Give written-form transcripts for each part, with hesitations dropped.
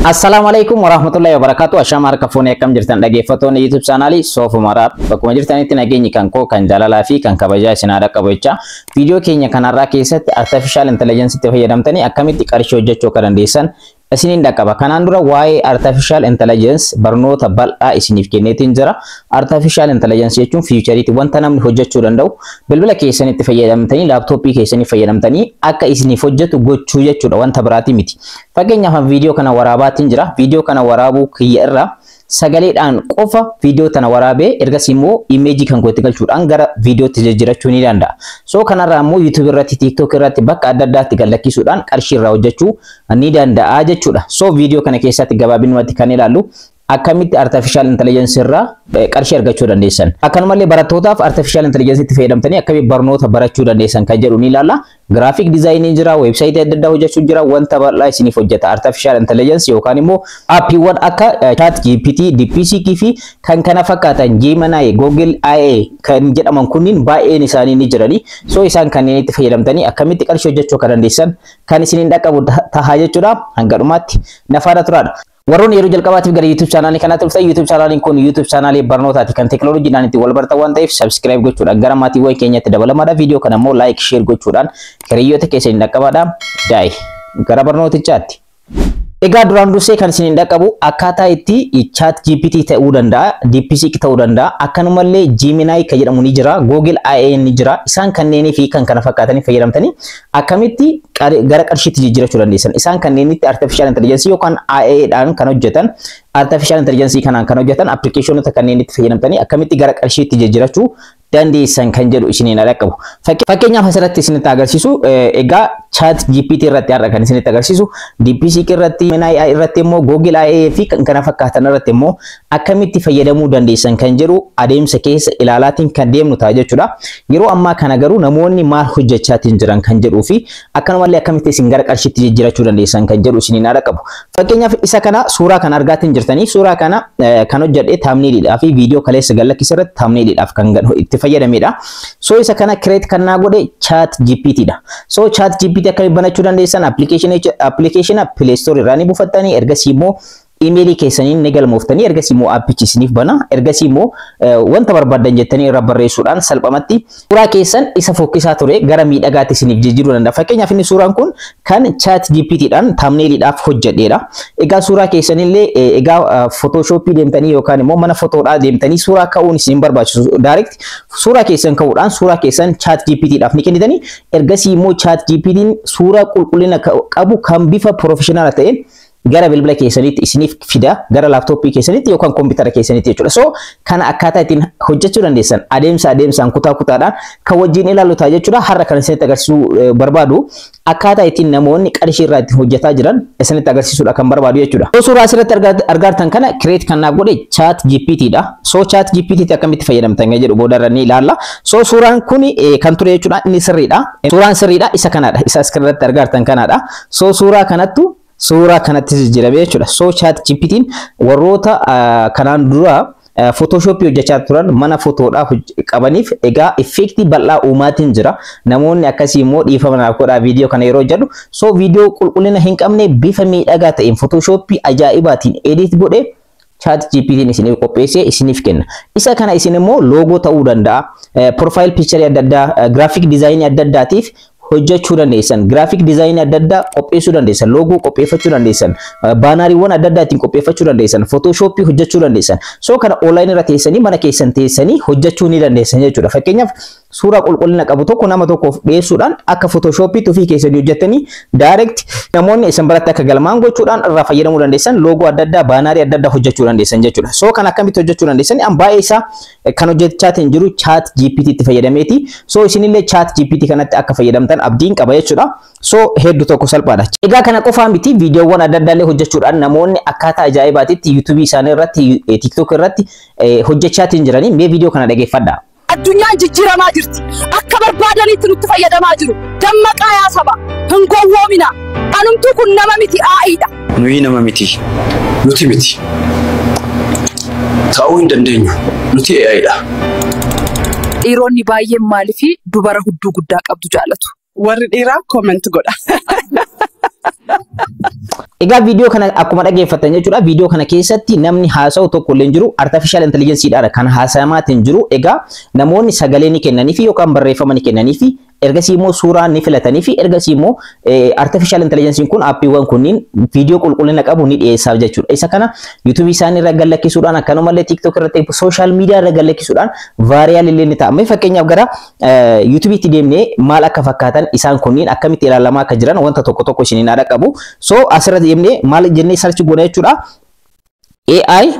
Assalamualaikum warahmatullahi wabarakatuh. Ashama harka foonii akkam jirtan dhaggeeffattoonni YouTube channel Sof Umar. Bakkuma jirtanitti nageenyi kan koo kan jaalalaa fi kan kabajaa isin haa dhaqqabu jecha viidiyoo keenya kanarraa keessatti artificial intelligence itti fayyadamtanii akkamitti qarshii hojjechuu akka dandeessan isiniin dhaqqaba. Kanaan dura waa'ee artificial intelligence barnoota bal'aa isiniif kenneetiin jira. Artificial intelligence jechuun fiichariitti wanta namni hojjechuu danda'u bilbila keessanitti fayyadamtanii laaptooppii keessanii fayyadamtanii akka isiniif hojjetu gochuu jechuudha, wanta biraati miti. Fakkeenyaaf viidiyoo kana waraabaatiin jira. Viidiyoo kana waraabuu kiyya irraa sagaleedhaan qofa viidiyoo tana waraabee ergasii immoo imeejii kan itti galchuudhaan gara viidiyootti jijjiirachuu ni danda'a. So kanarraa immoo YouTube irratti, TikTok irratti bakka adda addaatti gallakkisuudhaan qarshii irraa hojjechuu ni danda'a jechuudha. So viidiyoo kana keessatti gabaabinumatti kan ilaallu akkamitti artificial intelligence irraa qarshii argachuu dandeessan. Akkanumallee barattootaaf artificial intelligence itti fayyadamtanii akkamitti barnoota barachuu dandeessan kan jedhu ni ilaalla. Graphic design jira, website adda addaa hojjechuu jira, wanta bal'aa isiniif hojjeta artificial intelligence yookaan immoo appiiwwan akka chat GPT, DeepSeek fi kan kana fakkaatan Gemini, Google AI kan jedhaman kunniin baay'een isaanii ni jirani. So isaan kanneen itti fayyadamtanii akkamitti qarshii hojjechuu akka dandeessan kan isiniin dhaqqabu tahaa jechuudha. Hanga dhumaatti na faana turaadha. Warroonni yeroo jalqabaatiif gara YouTube channel kanatti dhuftan YouTube channel kun YouTube channel barnootaati kan teknooloojiidhaan itti wal bartan waan ta'eef subscribe gochuudhaan gara maatiiwwan keenyatti dabalamaadha. Viidiyoo kana immoo like share gochuudhaan hiriyoota keessaniin dhaqqabaadha. Daa'e gara barnootichaatti. Egaa duraan dursee kan isiniin dhaqqabu akkaataa itti chat GPT ta'uu danda'a, DeepSeek ta'uu danda'a, akkanumallee Gemini kan jedhamu ni jira, Google AI ni jira. Isaan kanneenii fi kan kana fakkaatanii fayyadamtanii akkamitti gara qarshiitti jijjiirachuu dandeessan. Isaan kanneenitti artificial intelligence yookaan AI dhaan kan hojjetan, artificial intelligence kanaan kan hojjetan applicationota kanneenitti fayyadamtanii akkamitti gara qarshiitti jijjiirachuu dandeessan kan jedhu isiniin dhaqqabu. Fakkeenyaaf asirratti isinitti agarsiisu egaa chat GPT irratti har'a kan isinitti agarsiisu, DeepSeek irratti, Gemini irratti immoo Google AI fi kan kana fakkaatan irratti immoo akkamitti fayyadamuu dandeessan kan jedhu adeemsa keessa ilaalaatiin kan deemnu ta'a jechuudha. Yeroo ammaa kana garuu namoonni maal hojjechaatiin jiran kan jedhuu fi akkanumallee akkamitti isin gara qarshiitti jijjiirachuu dandeessan kan jedhu isiniin dhaqqabu. Fakkeenyaaf isa kana suuraa kan argaatiin jirtanii suuraa kana kan hojjedhee thumbnailidhaa fi viidiyoo kaleessa gallakkisa irratti thumbnailidhaaf kan itti fayyadamedha. So isa kana create kan naa godhe chat GPT dha. So chat GPT akkamitti banachuu dandeessan application Play Store irraa ni buufattanii ergasii immoo emailii keessaniin ni galmooftanii ergasii immoo appichi isiniif bana ergasii immoo wanta barbaadan jettanii irra barreessuudhaan salphamatti suuraa keessan isa fokkisaa ture gara miidhagaatti isiniif jijjiiruu danda'a. Fakkeenyaaf inni suuraan kun kan chat GPT dhaan thumbnailidhaaf hojjedheedha. Egaa suuraa keessanillee egaa Photoshop deemtanii yookaan immoo mana fotoodhaa deemtanii suuraa ka'uun isin barbaachisu direct suuraa keessan ka'uudhaan suuraa keessan chat GPT dhaaf ni kennitanii ergasii immoo chat GPT'n suuraa qulqullina qabu kan bifa professional ta'een gara bilbila keessanitti isiniif fida gara laaptooppii keessanitti yookaan kompiitara keessanitti jechuudha. So kana akkaataa ittiin hojjechuu dandeessan adeemsaan kutaa kutaadhaan kan wajjin ilaallu ta'a jechuudha. Har'a kan isinitti agarsiisuu barbaadu akkaataa ittiin namoonni qarshii irraa ittiin hojjetaa jiran isinitti agarsiisuudha kan barbaadu jechuudha. So suuraa asirratti argartan kana create kan naaf godhe chat GPT dha. So chat GPT akkamitti fayyadamtan jedhu boodarra ni ilaalla. So suuraan kun kan ture jechuudha. Inni sirriidha. Suuraan sirriidha isa kanadha. Isa asirratti argartan kanadha. So suuraa kanatti jijjiirame jechuudha. So chat GPT'n warroota kanaan dura Photoshop hojjechaa turan mana fotoodhaa qabaniif egaa effektii bal'aa uumaatiin jira. Namoonni akkasii immoo dhiifama naaf godhaa viidiyoo kana yeroo jedhu. So viidiyoo qulqullina hin qabne bifa miidhagaa ta'een Photoshop ajaa'ibaatiin edit godhe chat GPT'n isiniif qopheessee isiniif kenna. Isa kana isin immoo loogoo ta'uu danda'a, profile picture adda addaa, graphic design adda addaatiif hojjechuu dandeessan, graphic design adda addaa qopheessuu dandeessan, loogoo qopheeffachuu dandeessan, baanariiwwan adda addaatiin qopheeffachuu dandeessan, Photoshop hojjechuu dandeessan. So kana online irra teessanii mana keessan teessanii hojjechuu ni dandeessan jechuudha. Fakkeenyaaf suuraa qulqullina qabu tokko nama tokkoof dhiyeessuudhaan akka Photoshop ofii keessanii hojjettanii direct namoonni isin biratti akka galmaan gochuudhaan irraa fayyadamuu dandeessan, loogoo adda addaa, baanarii adda addaa hojjechuu dandeessan jechuudha. So kana akkamitti hojjechuu dandeessan baay'ee isaa kan hojjechaatiin jiru chat GPT itti fayyadameeti. So isinillee chat GPT kanatti akka fayyadamtan abdiin qaba jechuudha. So hedduu tokko salphaadha. Egaa kana qofaa miti viidiyoowwan adda addaallee hojjechuudhaan namoonni akkaataa ajaa'ibaatitti YouTube isaanii irratti, TikTok irratti hojjechaatiin jiranii mee viidiyoo kana dhageeffadhaa. Addunyaan jijjiiramaa jirti. Akka barbaadanitti nutti fayyadamaa jiru. Dammaqaa yaa saba. Hin gowwoomina. Anumtuu kun nama miti AI'dha. Nuyi nama miti. Nuti miti. Ta'uu hin dandeenyu. Nuti AI'dha. Dhiironni baay'een maaliif dubara hudduu guddaa qabdu jaalatu? Warri dhiiraa comment godha. Egaa video kana akkuma dhaggeeffattan jechuudha. Video kana keessatti namni haasa'u tokko illee jiru artificial intelligence dhaan kan haasa'amaatiin jiru. Egaa namoonni sagalee ni kennanii fi yookaan barreeffama ni kennanii fi ergasii immoo suuraa ni filatanii fi ergasii immoo artificial intelligence kun aappiiwwan kunniin video qulqullina qabu ni dhiyeessaaf jechuudha. Isa kana YouTube isaanii irra gallakkisuudhaan akkanumallee TikTok irratti social media irra gallakkisuudhaan viral illee ni ta'a. Mee fakkeenyaaf gara YouTube itti deemnee maal akka fakkaatan isaan kunniin akkamitti ilaalamaa akka jiran wanta tokko isiniin haadha qabu. So asirratti deemnee maal jennee search goona jechuudha. AI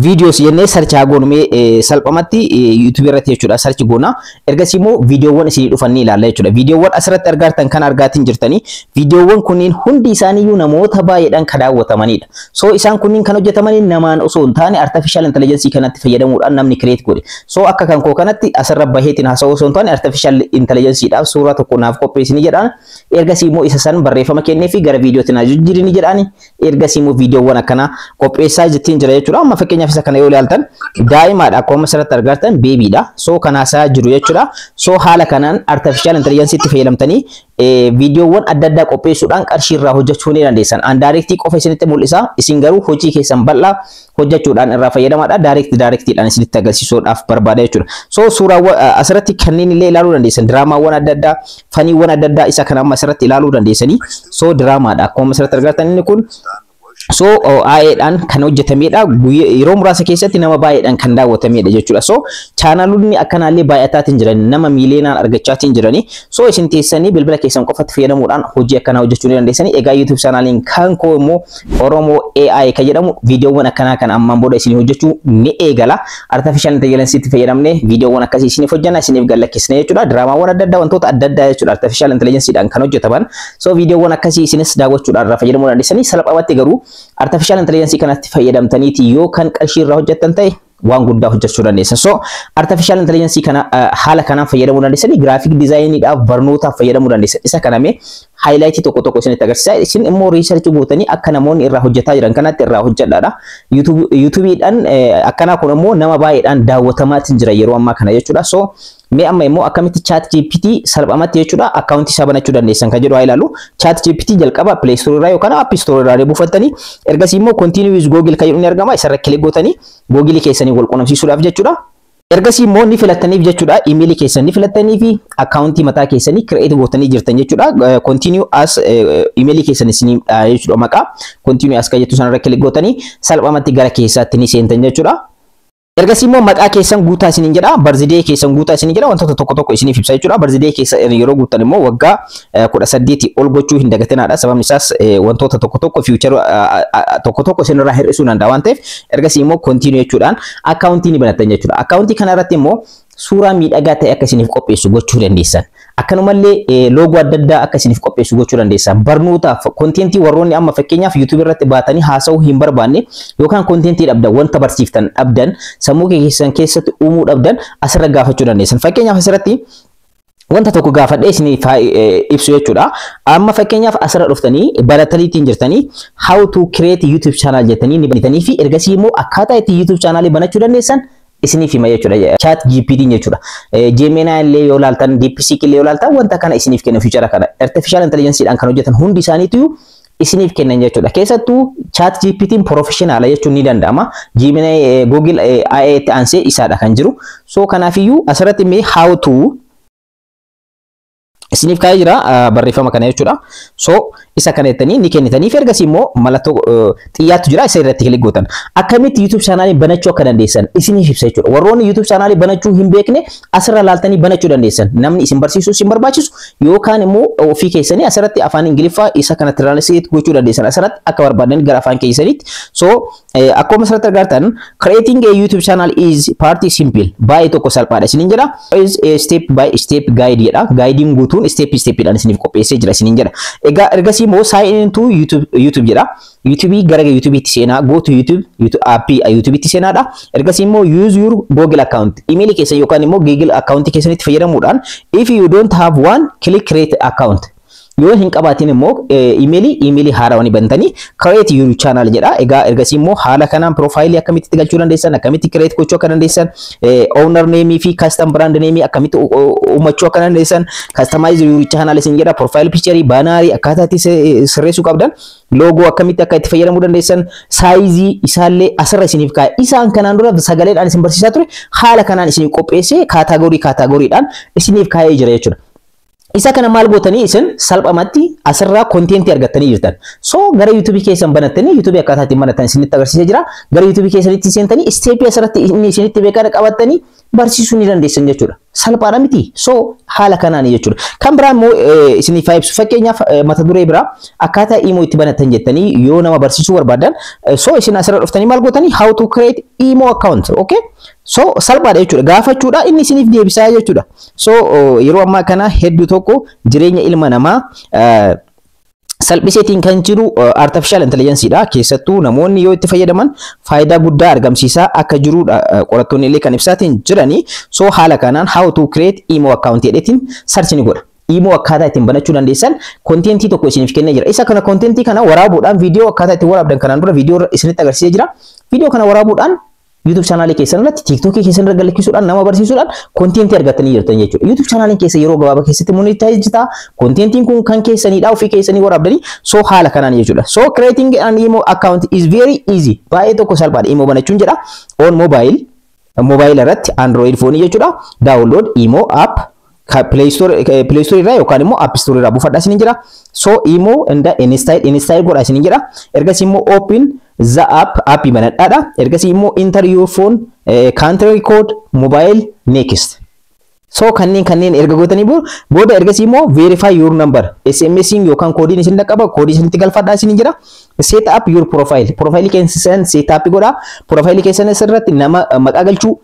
videos jennee search goonee salphamatti YouTube irratti jechuudha search goona. Ergasii immoo videoowwan isinii dhufanii ilaalla jechuudha. Videoowwan asirratti argaatan kan argaatiin jirtanii videoowwan kunniin hundi isaaniiyyuu namoota baay'eedhaan kan daawwatamanidha. So isaan kunniin kan hojjetamanii namaan osoo hin taane artificial intelligence kanatti fayyadamuudhaan namni create godhe. So akka kan koo kanatti asirra baheetiin haasa'uu osoo hin taane artificial intelligence dhaaf suuraa tokko naaf qopheessini jedhaan. Ergasii immoo isa san barreeffama kennee fi gara viidiyootti na jijjiirini jedhaani. Ergasii immoo videoowwan akkana qopheessaa jettiin jira jechuudha. Amma fakkeenyaaf isa kana yoo ilaaltan daa'imaadha akkuma asirratti argartan beebiidha. So kanaasaa jiru jechuudha. So haala kanaan artificial intelligence itti fayyadamtanii videoowwan adda addaa qopheessuudhaan qarshii irraa hojjechuu ni dandeessan. An directii qofa isinitti mul'isa. Isin garuu hojii keessan bal'aa hojjechuudhaan irraa fayyadamaadha. Directiidhaan isinitti agarsiisuudhaaf barbaada jechuudha. So suuraawwan asirratti kanneen illee ilaaluu dandeessan. Diraamaawwan adda addaa, faniiwwan adda addaa isa kana amma asirratti ilaaluu dandeessanii. So diraamaadha akkuma asirratti argartan inni kun. So AI'dhaan kan hojjetamedha. Yeroo muraasa keessatti nama baay'eedhaan kan daawwatamedha jechuudha. So chaanaloonni akkanaallee baay'ataatiin jiran nama miiliyoonaan argachaatiin jiranii. So isin teessanii bilbila keessan qofatti fayyadamuudhaan hojii akkanaa hojjechuu ni dandeessanii. Egaa YouTube chaanaliin kan koo immoo Oromoo AI kan jedhamu videoowwan akkanaa kan ammaan booda isin hojjechuu ni eegala. Artificial intelligence itti fayyadamnee videoowwan akkasii isiniif hojjanna isiniif gallakkisna jechuudha. Diraamaawwan adda addaa wantoota adda addaa jechuudha artificial intelligence dhaan kan hojjetaman. So videoowwan akkasii isinis daawwachuudhaan irraa fayyadamuu dandeessanii. Salphaatti garuu artificial intelligence kanatti fayyadamtaniiti yoo kan qarshii irraa hojjettan ta'e waan guddaa hojjechuu dandeessan. So artificial intelligence kana haala kanaan fayyadamuu dandeessanii graphic designiidhaaf barnootaaf fayyadamuu dandeessan. Isa kanamee highlight tokko isinitti agarsiisa. Isin immoo research gootanii akka namoonni irraa hojjetaa jiran kanatti irraa hojjedhaadha. YouTube'dhaan akkanaa kun immoo nama baay'eedhaan daawwatamaatiin jira yeroo ammaa kana jechuudha. So mee amma immoo akkamitti ChatGPT salphamatti jechuudha akkaawuntii isaa banachuu dandeessan kan jedhu haa ilaallu. ChatGPT jalqaba Play Store irraa yookaan App Store irraa buufattanii ergasii immoo Continue with Google kan jedhu ni argama. Isarra kilik gootanii Google keessanii wal quunnamsiisuudhaaf jechuudha. Ergasii immoo ni filattaniif jechuudha. Email keessan ni filattanii fi akkaawuntii mataa keessanii create gootanii jirtan jechuudha. Continue as email keessan isinii jechuudha maqaa Continue as kan jettu sanarra kilik gootanii salphamatti gara keessaatti ni seentan jechuudha. Ergasii immoo maqaa keessan guutaa isiniin jedha. Birthday keessan guutaa isiniin jedha. Wantoota tokko isiniif ibsa jechuudha. Birthday keessan yeroo guutan immoo waggaa 18 ol gochuu hin dagatinaadha. Sababni isaas wantoota tokko future tokko isinirraa hir'isuu danda'a waan ta'eef ergasii immoo continue jechuudhaan akkaawuntii ni banattan jechuudha. Akkaawuntii kana irratti immoo suuraa miidhagaa ta'e akka isiniif qopheessu gochuu dandeessan. Akkanumallee loogoo adda addaa akka isiniif qopheessu gochuu dandeessan. Barnootaaf kontentii warroonni amma fakkeenyaaf YouTube irratti baatanii haasa'uu hin barbaanne yookaan kontentii dhabdan wanta barsiiftan dhabdan sammuu keessan keessatti uumuu dhabdan asirra gaafachuu dandeessan. Fakkeenyaaf asirratti wanta tokko gaafadhee isiniif ibsu jechuudha. Amma fakkeenyaaf asirra dhuftanii barataniitiin jirtanii how to create YouTube channel jettanii ni banitanii fi ergasii immoo akkaataa itti YouTube channel banachuu dandeessan isiniif hima jechuudha. ChatGPT jechuudha. Gemini illee yoo ilaaltan, DeepSeek illee yoo ilaaltan wanta kana isiniif kennu feature kana artificial intelligence dhaan kan hojjetan hundi isaaniitu isiniif kennan jechuudha. Keessattuu ChatGPT professional jechuun ni danda'ama. Gemini Google AI itti aansee isaadha kan jiru. So kanaafiyyuu asirratti mee how to isiniif kaa'ee jira barreeffama kana jechuudha. So isa kana jettanii ni kennitanii fi ergasii immoo mallattoo xiyyaatu jira isa irratti kilik gootan. Akkamitti YouTube channel banachuu akka dandeessan isiniif ibsa jechuudha. Warroonni YouTube channel banachuu hin beekne asirra laaltanii banachuu dandeessan. Namni isin barsiisu isin barbaachisu yookaan immoo ofii keessanii asirratti afaan Ingiliffaa isa kana translate gochuu dandeessan. Asirratti akka barbaadan gara afaan keessaniitti. So akkuma asirratti argartan creating a YouTube channel is pretty simple. Baay'ee tokko salphaadha isiniin jedha. Is a step by step guide jedha. Guidein guutuun step dhaan isiniif qopheessee jira isiniin jedha. Egaa ergasii immoo sign into YouTube jedha. YouTube gara YouTube itti seenaa. Go to YouTube app YouTube itti seenaadha. Ergasii immoo use your Google account. Email keessan yookaan immoo Google account keessanitti fayyadamuudhaan if you don't have one click create account. yoo hin qabaatin immoo emailii haarawanii bantanii create your channel jedha. Egaa ergasii immoo haala kanaan profile akkamitti itti galchuu dandeessan, akkamitti create gochuu akka dandeessan, owner name fi custom brand name akkamitti uumachuu akka dandeessan, customize your channel isin jedha. Profile picture, banner akkaataa itti sirreessuu qabdan, logo akkamitti akka itti fayyadamuu dandeessan, size isaallee asirra isiniif kaa'e. Isaan kanaan dura sagaleedhaan isin barsiisaa ture, haala kanaan isiniif qopheessee kaataagooriidhaan isiniif kaa'ee jira jechuudha. Isa kana maal gootanii isin salphamatti asirraa kontentii argattanii jirtan. So gara YouTube keessan banattanii YouTube akkaataa ittiin banatan isinitti agarsiisee jira. Gara YouTube keessanitti seentanii step asirratti inni isinitti beekan qabattanii barsiisuu ni dandeessan jechuudha. Salphaadha miti. So haala kanaan jechuudha. Kan biraa immoo isiniif ibsu fakkeenyaaf mata duree biraa akkaataa imo itti banatan jettanii yoo nama barsiisuu barbaadan so isin asirra dhuftanii maal gootanii how to create imo account. Okay? So salphaadha jechuudha. Gaafachuudha inni isiniif deebisaa jechuudha. So yeroo ammaa kana hedduu tokko jireenya ilma namaa salphiseetiin kan jiru artificial intelligence dha. Keessattuu namoonni yoo itti fayyadaman faayidaa guddaa argamsiisaa akka jirudha qorattoonni illee kan ibsaatiin jiranii. So haala kanaan how to create imo account jedhetiin search ni godha. Imo akkaataa ittiin banachuu dandeessan kontentii tokko isiniif kennee jira. Isa kana kontentii kana waraabuudhaan viidiyoo akkaataa ittiin waraabdan kanaan dura viidiyoo isinitti agarsiisee jira. Viidiyoo kana waraabuudhaan YouTube channel keessan irratti TikTok keessan irra galchisuudhaan nama barsiisuudhaan kontentii argatanii jirtan jechuudha. YouTube channel keessa yeroo gabaabaa keessatti monetize ta'a. Kontentiin kun kan keessanidha ofii keessanii waraabdanii so haala kanaan jechuudha. So creating an imo account is very easy. Baay'ee tokko salphaadha imo banachuun jedha. On mobile irratti Android phone jechuudha. Download imo app Play Store irraa yookaan immoo App Store irraa buufadhaa isiniin jira. So imo install godhaa isiniin jira. Ergasii immoo open the app banadhaadha. Ergasii immoo enter your phone country code mobile next. So kanneen erga gootanii booda ergasii immoo verify your number SMSing yookaan koodiin isin dhaqqaba koodii isinitti galfadhaa isiniin jira. Set up your profile keessan set up godhaa. Profile keessan irratti nama maqaa galchuu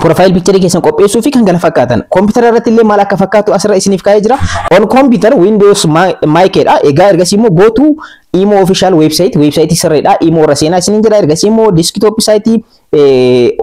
profile picture keessan qopheessuu fi kan kana fakkaatan. Computer irratti illee maal akka fakkaatu asirra isiniif kaa'ee jira. On computer Windows Mac dha. Egaa ergasii immoo go to imo official website sirriidha. Imo irra seenaa isiniin jira. Ergasii immoo desktop site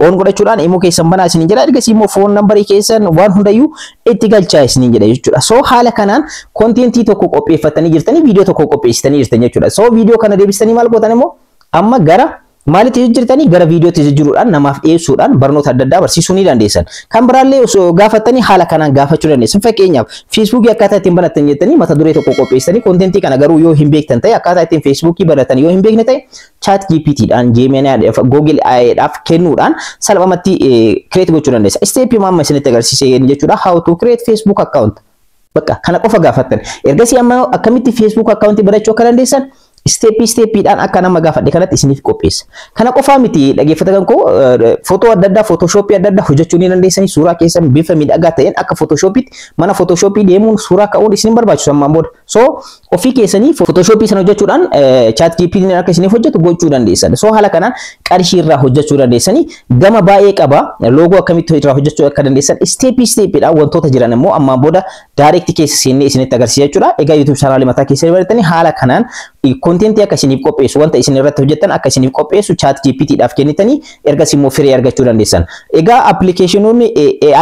on godhachuudhaan imo keessan banaa isiniin jira. Ergasii immoo phone number keessan waan hundayyuu itti galchaa isiniin jedha jechuudha. So haala kanaan kontentii tokko qopheeffatanii jirtanii viidiyoo tokko qopheessitanii jirtan jechuudha. So viidiyoo kana deebistanii maal gootan immoo amma gara maalitti jirtanii gara viidiyootti jijjiiruudhaan namaaf dhiyeessuudhaan barnoota adda addaa barsiisuu ni dandeessan. Kan biraallee osoo gaafatanii haala kanaan gaafachuu dandeessan. Fakkeenyaaf Facebook akkaataa ittiin banatan jettanii mata duree tokko qopheessanii kontentii kana garuu yoo hin beektan ta'e akkaataa ittiin Facebook banatan yoo hin beekne ta'e ChatGPT-dhaan Gemini-dhaaf Google AI-dhaaf kennuudhaan salphumatti create gochuu dandeessa. Step amma isinitti agarsiisee jechuudha how to create Facebook account. Bakka kana qofa gaafattan. Ergasii amma akkamitti Facebook account banachuu akka dandeessan step-dhaan akka nama gaafadhe kanatti isiniif qopheessa. Kana qofaa miti dhaggeeffattoota koo footoo adda addaa Photoshop adda addaa hojjechuu ni dandeessanii suuraa keessan bifa miidhagaa ta'een akka Photoshopitti mana Photoshopii deemuun suuraa ka'uun isin barbaachisu ammaan booda. So ofii keessanii Photoshopii sana hojjechuudhaan ChatGPT akka isiniif hojjetu gochuu dandeessan. So haala kanaan qarshii irraa hojjechuu dandeessanii gama baay'ee qaba. Logo akkamitti irraa hojjechuu akka dandeessan step-dhaan wantoota jiran immoo ammaan booda direct keessa seennee isinitti agarsiisa jechuudha. Egaa YouTube channel mataa keessanii baratanii haala kanaan kontentii akka isiniif qopheessu wanta isin irratti hojjettan akka isiniif qopheessu ChatGPT-dhaaf kennitanii ergasii immoo firii argachuu dandeessan. Egaa appilikeeshinoonni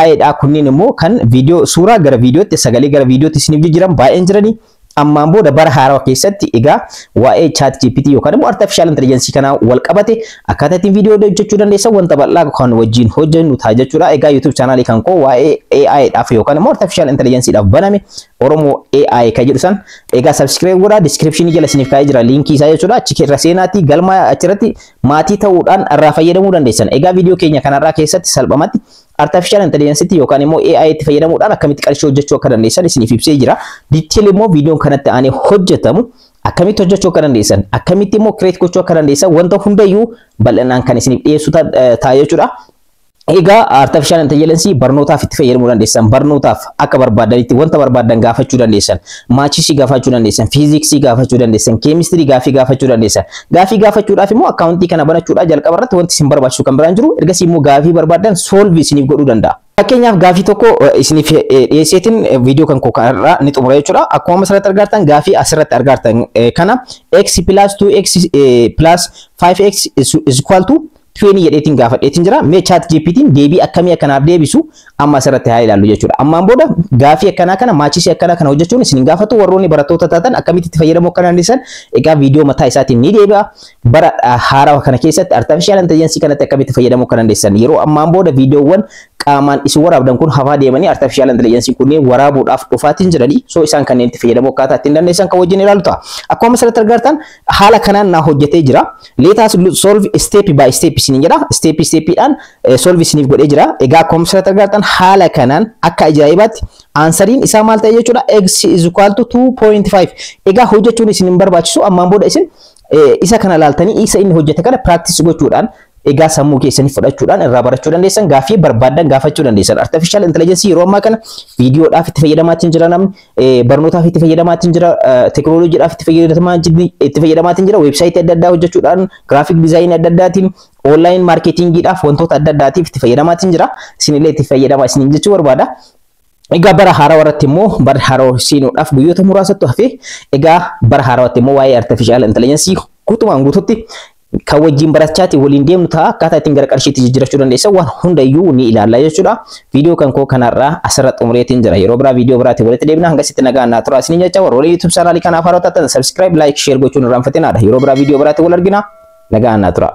AI-dhaa kunniin immoo kan viidiyoo suuraa gara viidiyootti sagalee gara viidiyootti isiniif jijjiiran baay'een jiranii. Ammaan booda bara haarawaa keessatti egaa waa'ee ChatGPT yookaan immoo artificial intelligence kana wal qabate akkaataa ittiin viidiyoo hojjechuu dandeessan wanta bal'aa kan wajjin hojjennu ta'a jechuudha. Egaa YouTube channel kan koo waa'ee AI-dhaaf yookaan immoo artificial intelligence-dhaaf baname Oromoo AI kan jedhu san egaa subscribe godhaa description jala isiniif kaa'ee jira linkii isaa jechuudha. Achi keessa seenaatii galma achirratti maatii ta'uudhaan irraa fayyadamuu dandeessan. Egaa viidiyoo keenya kanarraa keessatti salphumatti artificial intelligence yookaan immoo AI itti fayyadamuudhaan akkamitti qarshii hojjechuu akka dandeessan isiniif ibsee jira. Detail immoo viidiyoon kanatti aanee hojjetamu akkamitti hojjechuu akka dandeessan akkamitti immoo create gochuu akka dandeessan wanta hundayyuu bal'inaan kan isiniif dhiyeessu ta'a jechuudha. Egaa artificial intelligence barnootaaf itti fayyadamuu dandeessan. Barnootaaf akka barbaadanitti wanta barbaadan gaafachuu dandeessan. Maatisii gaafachuu dandeessan. Fiiziksii gaafachuu dandeessan. Keemistirii gaafachuu dandeessan. Gaafii gaafachuudhaaf immoo akkaawuntii kana banachuudhaaf jalqaba irratti wanti isin barbaachisu kan biraan jiru. Ergasii immoo gaafii barbaadan solve isiniif godhuu danda'a. Fakkeenyaaf gaafii tokko isiniif dhiyeesseetiin viidiyoo kan kanarraa ni xumura jechuudha. Akkuma asirratti argartan gaafii asirratti argartan kana x plus 2x plus 5x is equal to 20 jedheetiin gaafadheetiin jira. Mee chat GPT'n deebii akkamii akkanaaf deebisu amma asirratti haa ilaallu jechuudha. Ammaan booda gaafii akkanaa kana maachisii akkanaa kana hojjechuun isin gaafatu warroonni barattoota taatan akkamitti itti fayyadamuu akka dandeessan egaa viidiyoo mataa isaatiin ni deebi'a. Bara haarawaa kana keessatti artificial intelligence kanatti akkamitti fayyadamuu akka dandeessan yeroo ammaan booda viidiyoowwan qaamaan isin waraabdan kun hafaa deemanii artificial intelligence kunneen waraabuudhaaf dhufaatiin jiranii so isaan kanneen itti fayyadamuu akkaataa ittiin dandeessan kan wajjin ilaalu ta'a. Akkuma asirratti argartan haala kanaan naa hojjetee jira. Let us solve step by step isin jedha. Step dhaan solve isiniif godhee jira. Egaa akkuma asirratti argartan haala kanaan akka ajaa'ibaatti answeriin isaa maal ta'e jechuudha x is equal to 2.5. Egaa hojjechuun isin hin barbaachisu ammaan booda isin isa kana laaltanii isa inni hojjete kana practice gochuudhaan egaa sammuu keessanii fudhachuudhaan irraa barachuu dandeessan gaafii barbaadan gaafachuu dandeessan. Artificial intelligence yeroo ammaa kana viidiyoodhaaf itti fayyadamaatiin jira namni, barnootaaf itti fayyadamaatiin jira, teknooloojiidhaaf itti fayyadamaatiin jira, weebsaayitii adda addaa hojjechuudhaan, graphic design adda addaatiin, online marketingiidhaaf wantoota adda addaatiif itti fayyadamaatiin jira. Isinillee itti fayyadamaa isiniin jechuu barbaada. Egaa bara haarawaa irratti immoo bara haarawaa siinuudhaaf guyyoota muraasatu hafe egaa bara haarawaatti immoo waa'ee artificial intelligence guutumaan guututti kan wajjin barachaati waliin deemnu ta'a akkaataa ittiin gara qarshiitti jijjiirachuu dandeessan waan hundayyuu ni ilaalla jechuudha. Viidiyoo kan koo kanarraa asirratti xumureetiin jira. Yeroo biraa viidiyoo biraatti walitti deebina hanga sitti nagaan naa tura isiniin jecha warra YouTube chaanaalii kanaaf haarawaa taatan subscribe like share gochuun irraanfatinaadha. Yeroo biraa viidiyoo biraatti wal argina nagaan naa tura.